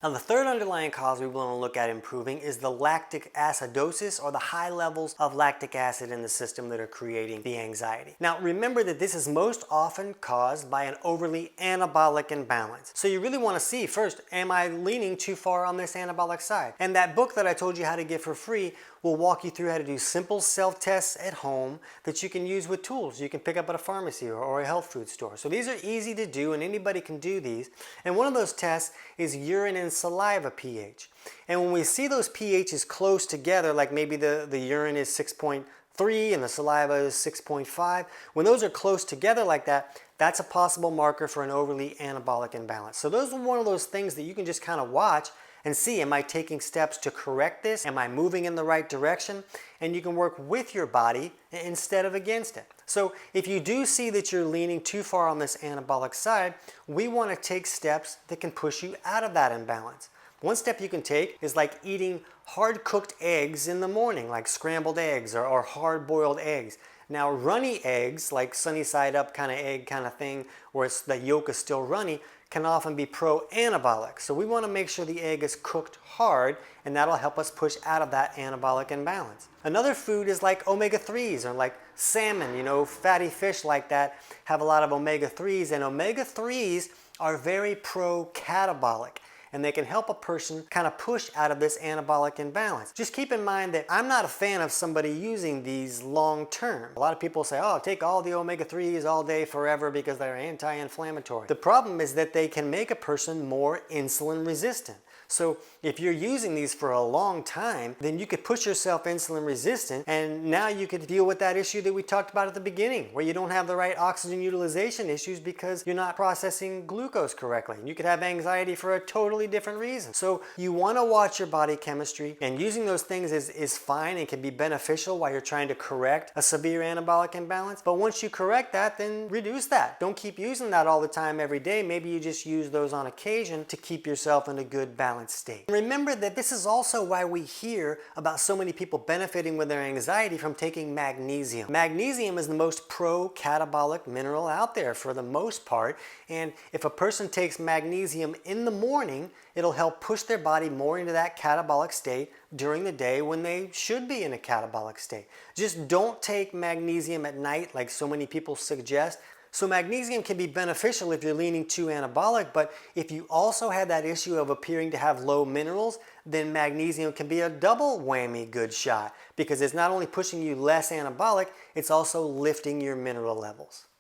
Now, the third underlying cause we want to look at improving is the lactic acidosis, or the high levels of lactic acid in the system that are creating the anxiety. Now, remember that this is most often caused by an overly anabolic imbalance. So you really want to see first, am I leaning too far on this anabolic side? And that book that I told you how to get for free will walk you through how to do simple self-tests at home that you can use with tools you can pick up at a pharmacy or a health food store. So these are easy to do and anybody can do these. And one of those tests is urine and saliva pH. And when we see those pHs close together, like maybe the urine is 6.3 and the saliva is 6.5, when those are close together like that, that's a possible marker for an overly anabolic imbalance. So those are one of those things that you can just kind of watch and see, am I taking steps to correct this? Am I moving in the right direction? And you can work with your body instead of against it. So if you do see that you're leaning too far on this anabolic side, we want to take steps that can push you out of that imbalance. One step you can take is like eating hard-cooked eggs in the morning, like scrambled eggs or hard-boiled eggs. Now, runny eggs, like sunny side up kind of egg kind of thing, where the yolk is still runny, can often be pro-anabolic. So we want to make sure the egg is cooked hard, and that'll help us push out of that anabolic imbalance. Another food is like omega-3s, or like salmon, fatty fish like that have a lot of omega-3s, and omega-3s are very pro-catabolic, and they can help a person kind of push out of this anabolic imbalance. Just keep in mind that I'm not a fan of somebody using these long term. A lot of people say, oh, take all the omega-3s all day forever because they're anti-inflammatory. The problem is that they can make a person more insulin resistant. So if you're using these for a long time, then you could push yourself insulin resistant, and now you could deal with that issue that we talked about at the beginning, where you don't have the right oxygen utilization issues because you're not processing glucose correctly. You could have anxiety for a totally different reason. So you want to watch your body chemistry, and using those things is fine and can be beneficial while you're trying to correct a severe anabolic imbalance. But once you correct that, then reduce that. Don't keep using that all the time every day. Maybe you just use those on occasion to keep yourself in a good balance state. Remember that this is also why we hear about so many people benefiting with their anxiety from taking magnesium. Magnesium is the most pro-catabolic mineral out there for the most part, and if a person takes magnesium in the morning, it'll help push their body more into that catabolic state during the day when they should be in a catabolic state. Just don't take magnesium at night like so many people suggest. So magnesium can be beneficial if you're leaning too anabolic, but if you also have that issue of appearing to have low minerals, then magnesium can be a double whammy good shot, because it's not only pushing you less anabolic, it's also lifting your mineral levels.